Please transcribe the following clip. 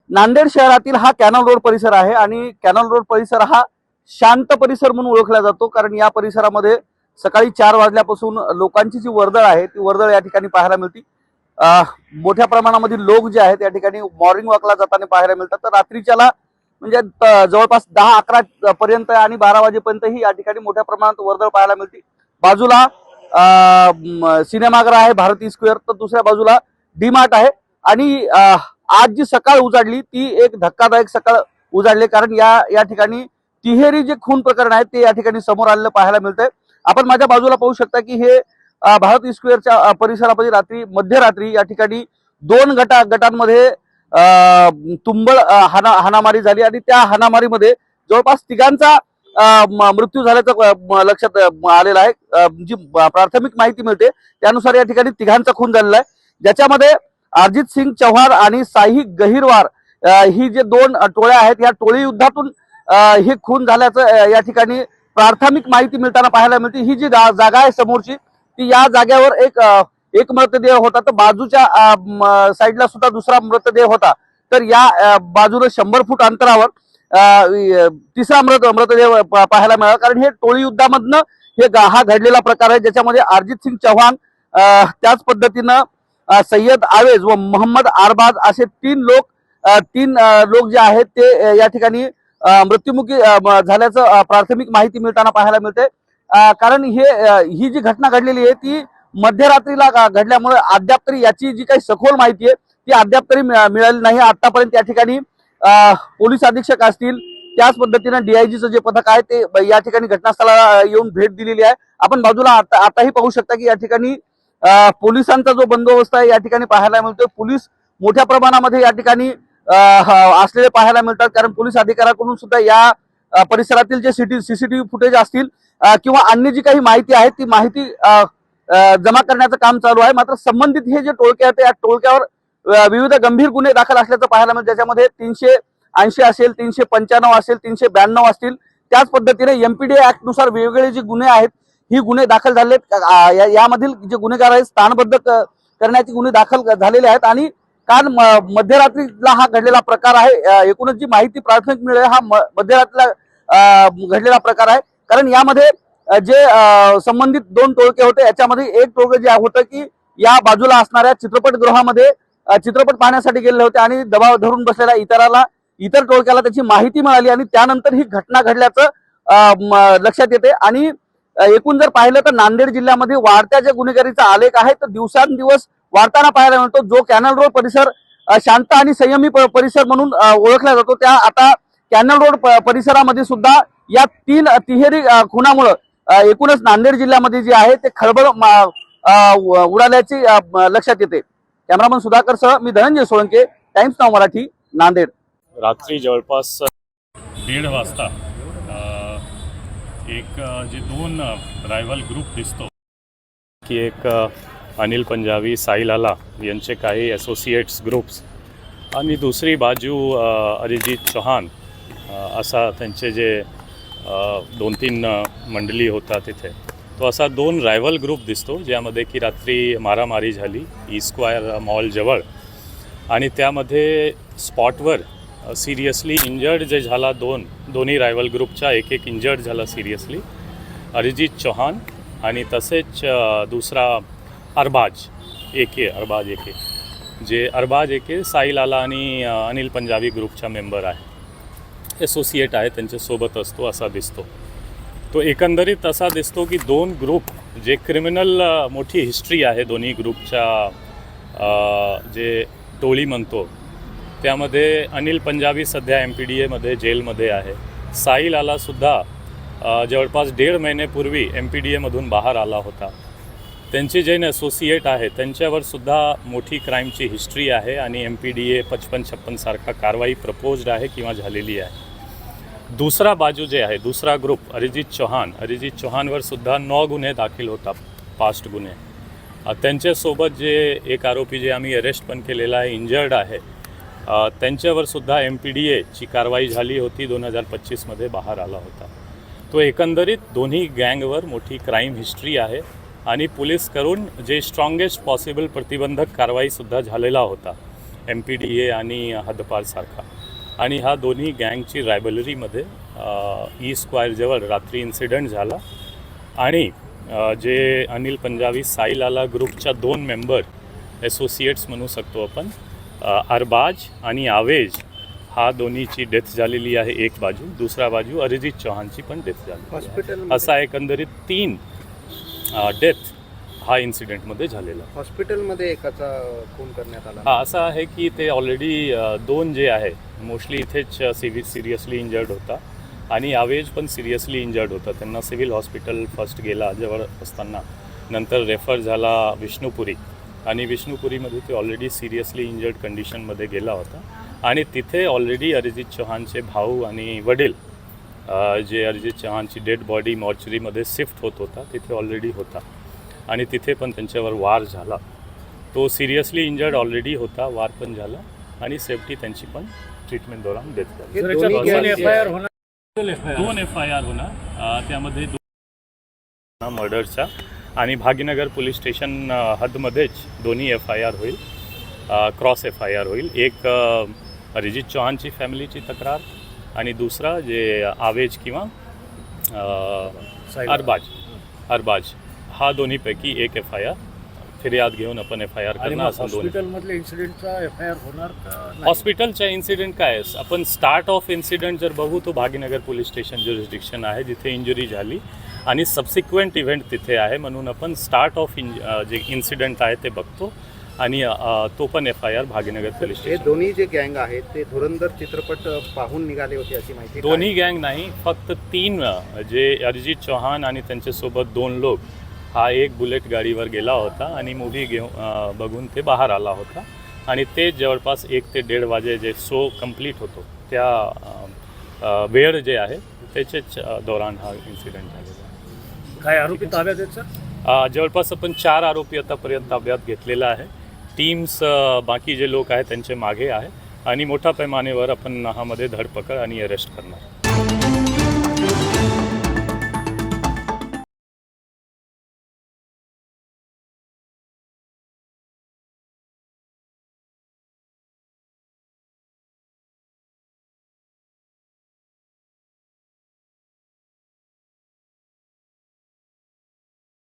नांदेड शहरातील हा canal road परिसर आहे आणि कॅनल रोड परिसर हा शांत परिसर म्हणून ओळखला जातो, कारण या परिसरामध्ये सकाळी 4 वाजल्यापासून लोकांची जी वर्दळ आहे ती वर्दळ या ठिकाणी पाहायला मिळते। मोठ्या प्रमाणामध्ये लोक जे आहेत या ठिकाणी मॉर्निंग वॉकला जाताना पाहायला मिळतात। तर रात्रीच्याला म्हणजे जवळपास 10-11 पर्यंत आणि 12 वाजेपर्यंत ही या ठिकाणी मोठ्या प्रमाणात वर्दळ पाहायला मिळते। बाजूला सिनेमागृह आहे भारती स्क्वेअर, तर दुसऱ्या बाजूला डीमार्ट आहे। आणि आज जी सकाळ उजाडली ती एक धक्कादायक सकाळ उजाडली, कारण या ठिकाणी तिहेरी जे खून प्रकरण आहे ते या ठिकाणी समोर आलेलं पाहायला मिळतंय। आपण माझ्या बाजूला पाहू शकता की हे भारती स्क्वेअरच्या परिसरामध्ये रात्री मध्यरात्री या ठिकाणी 2 गटांमध्ये तुंबळ हाणामारी झाली आणि त्या हाणामारीमध्ये जवळपास 3घांचा मृत्यू झाल्याचं लक्षात आलेलं आहे। जी प्राथमिक माहिती मिळते त्यानुसार या ठिकाणी 3घांचा खून झालेला आहे, ज्याच्यामध्ये अरिजित सिंग चौहान आणि साई गहिरवार ही जे 2 टोळ्या आहेत या टोळी युद्धातून हे खून झाल्याचं या ठिकाणी प्राथमिक माहिती मिळताना पाहायला मिळते। ही जी जागा आहे समोरची ती या जागेवर एक मृतदेह होता, तर बाजूच्या साईडला सुद्धा दुसरा मृतदेह होता। तर या बाजूला 100 फूट अंतरावर तिसरा मृतदेह पाहायला मिळाला, कारण हे टोळी युद्धामधनं हा घडलेला प्रकार आहे, ज्याच्यामध्ये अरिजित सिंग चौहान त्याच पद्धतीनं सय्यद आवेज व मोहम्मद अरबाज असे 3 लोक जे आहेत ते या ठिकाणी मृत्युमुखी झाल्याचं प्राथमिक माहिती मिळताना पाहायला मिळते। कारण ही जी घटना घडलेली आहे ती मध्यरात्रीला घडल्यामुळे अद्याप तरी याची जी काही सखोल माहिती आहे ती अद्याप तरी मिळाली नाही। आतापर्यंत या ठिकाणी पोलीस अधीक्षक असतील, त्याच पद्धतीनं डीआयजीचं जे पथक आहे ते या ठिकाणी घटनास्थळाला येऊन भेट दिलेली आहे। आपण बाजूला आताही पाहू शकता की या ठिकाणी पोलिसांचा जो बंदोबस्त आहे या ठिकाणी पाहायला मिळतोय। पोलीस मोठ्या प्रमाणामध्ये या ठिकाणी असलेले पाहायला मिळतात, कारण पोलीस अधिकाऱ्याकडून सुद्धा या परिसरातील जे सीसीटीव्ही फुटेज असतील किंवा अन्य जी काही माहिती आहे ती माहिती जमा करण्याचं काम चालू आहे। मात्र संबंधित हे जे टोळके आहेत या टोळक्यावर विविध गंभीर गुन्हे दाखल असल्याचं पाहायला मिळतं, ज्याच्यामध्ये 380 असेल, 395 असेल, 392 असतील। त्याच पद्धतीने एमपीडीए ऍक्ट नुसार वेगवेगळे जे गुन्हे आहेत ही गुन्हे दाखल झाले आहेत। यामधील जे गुन्हेगार आहेत स्थानबद्ध करण्याचे गुन्हे दाखल झालेले आहेत आणि काल मध्यरात्रीला हा घडलेला प्रकार आहे। एकूणच जी माहिती प्राथमिक मिळाली हा मध्यरात्रीला घडलेला प्रकार आहे, कारण यामध्ये जे संबंधित 2 टोळके होते याच्यामध्ये एक टोळके जे होतं की या बाजूला असणाऱ्या चित्रपटगृहामध्ये चित्रपट पाहण्यासाठी गेलेले होते आणि दबाव धरून बसलेल्या इतर टोळक्याला त्याची माहिती मिळाली आणि त्यानंतर ही घटना घडल्याचं लक्षात येते। आणि एकूण जर पाहिलं तर नांदेड जिल्ह्यामध्ये वाढत्या जे गुन्हेगारीचा आलेख आहे तर दिवसांदिवस वाढताना पाहायला मिळतो। जो कॅनल रोड परिसर शांत आणि संयमी परिसर म्हणून ओळखला जातो, त्या आता कॅनल रोड परिसरामध्ये सुद्धा या तिहेरी खुनामुळे एकूणच नांदेड जिल्ह्यामध्ये जे आहे ते खळबळ उडाल्याची लक्षात येते। कॅमेरामन सुधाकर सह मी धनंजय सोळंके, टाइम्स नाव मराठी, नांदेड। रात्री जवळपास 1:30 वाजता एक जे 2 रायव्हल ग्रुप दिसतो की एक अनिल पंजाबी, साई लाला यांचे काही असोसिएट्स ग्रुप्स आणि दुसरी बाजू अरिजित चौहान असा त्यांचे जे 2-3 मंडळी होता तिथे, तो असा 2 रायव्हल ग्रुप दिसतो, ज्यामध्ये की रात्री मारामारी झाली ई स्क्वायर मॉलजवळ आणि त्यामध्ये स्पॉटवर सिरियसली इंजर्ड जे झाला दोन्ही रायव्हल ग्रुपच्या एक इंजर्ड झाला सिरियसली, अरिजित चौहान आणि तसेच दुसरा अरबाज एके जे अरबाज एके साई लाला आणि अनिल पंजाबी ग्रुपचा मेंबर आहे, असोसिएट आहे, त्यांच्यासोबत असतो असा दिसतो। तो एकंदरीत असा दिसतो की 2 ग्रुप जे क्रिमिनल मोठी हिस्ट्री आहे दोन्ही ग्रुपच्या, जे टोळी म्हणतो त्यामध्ये अनिल पंजाबी सध्या MPDAमध्ये जेलमध्ये आहे। साई लालासुद्धा जवळपास 1.5 महिन्यापूर्वी MPDAमधून बाहेर आला होता। त्यांचे जे असोसिएट आहे त्यांच्यावर सुद्धा मोठी क्राईमची हिस्ट्री आहे आणि MPDA 55-56 सारखा कारवाई प्रपोज्ड आहे किंवा झालेली आहे। दुसरा बाजू जे आहे, दुसरा ग्रुप अरिजित चौहानवर सुद्धा 9 गुन्हे दाखल होता, पास्ट गुन्हे। त्यांच्यासोबत जे एक आरोपी जे आम्ही अरेस्ट पण केलेला आहे, इंजर्ड आहे, त्यांच्यावर सुद्धा MPDAची कारवाई झाली होती, 2025मध्ये बाहेर आला होता। तो एकंदरीत दोन्ही गँगवर मोठी क्राईम हिस्ट्री आहे आणि पोलीस करून जे स्ट्रॉंगेस्ट पॉसिबल प्रतिबंधक कारवाईसुद्धा झालेला होता। MPDA आणि हद्दपारसारखा. आणि ह्या दोन्ही गँगची रायबलरीमध्ये E-स्क्वायरजवळ रात्री इन्सिडेंट झाला आणि जे अनिल पंजाबी साहिल आला ग्रुपच्या 2 मेंबर असोसिएट्स म्हणू शकतो आपण, अरबाज आणि आवेज, हा दोन्हीची डेथ झालेली आहे एक बाजू. दुसरा बाजू अरिजित चौहानची पण डेथ झाली. हॉस्पिटल असा एकंदरीत 3 डेथ हा इन्सिडेंटमध्ये झालेला. हॉस्पिटलमध्ये एकाचा खून करण्यात आला. हा असं आहे की ते ऑलरेडी 2 जे आहे मोस्टली इथेच सिरियसली इंजर्ड होता आणि आवेज पण सिरियसली इंजर्ड होता. त्यांना सिव्हिल हॉस्पिटल फर्स्ट गेला जवळ असताना, नंतर रेफर झाला विष्णुपुरी आणि विष्णुपुरीमध्ये ते ऑलरेडी सिरियसली इंजर्ड कंडिशनमध्ये गेला होता. आणि तिथे ऑलरेडी अरिजित चौहानचे भाऊ आणि वडील जे अरिजित चौहानची डेड बॉडी मॉर्चरीमध्ये शिफ्ट होत होता तिथे ऑलरेडी होता आणि तिथे पण त्यांच्यावर वार झाला. तो सिरियसली इंजर्ड ऑलरेडी होता, वार पण झाला आणि सेफ्टी त्यांची पण ट्रीटमेंट दौरान डेथ झाली. 2 FIR होणार, त्यामध्ये 2 मर्डरचा आणि भाग्यनगर पोलीस स्टेशन हदमध्येच दोन्ही FIR होईल, क्रॉस FIR होईल. एक अरिजित चौहानची फॅमिलीची तक्रार आणि दुसरा जे आवेज किंवा अरबाज हा दोन्हीपैकी एक FIR फिर्याद घेऊन आपण FIR करणार. असं हॉस्पिटलमधल्या इन्सिडेंटचा FIR होणार का नाही? हॉस्पिटलचा इन्सिडेंट काय आहे, आपण स्टार्ट ऑफ इन्सिडेंट जर बघू तो भाग्यनगर पोलीस स्टेशन ज्युरिस्डिक्शन आहे जिथे इंजुरी झाली आणि सबसिक्वेंट इव्हेंट तिथे आहे, म्हणून आपण स्टार्ट ऑफ जे इन्सिडेंट आहे ते बघतो आणि तो पण FIR भाग्यनगर पोलीस हे स्टेशन. दोन्ही जे गँग आहेत ते धुरंधर चित्रपट पाहून निघाले होते अशी माहिती. दोन्ही गँग नाही, फक्त 3 जे अरिजित चौहान आणि त्यांच्यासोबत 2 लोक, हा एक बुलेट गाडीवर गेला होता आणि मूव्ही घेऊन बघून ते बाहेर आला होता आणि ते जवळपास 1 ते 1.5 वाजे जे शो कंप्लीट होतो त्या वेळ जे आहे त्याच्याच दौरान हा इन्सिडेंट झालेला आहे. काय आरोपी ताब्यात आहेत सर? जवळपास आपण 4 आरोपी आतापर्यंत ताब्यात घेतलेला आहे. टीम्स बाकी जे लोक आहेत त्यांचे मागे आहे आणि मोठ्या पैमानेवर आपण ह्यामध्ये धरपकड आणि अरेस्ट करणार.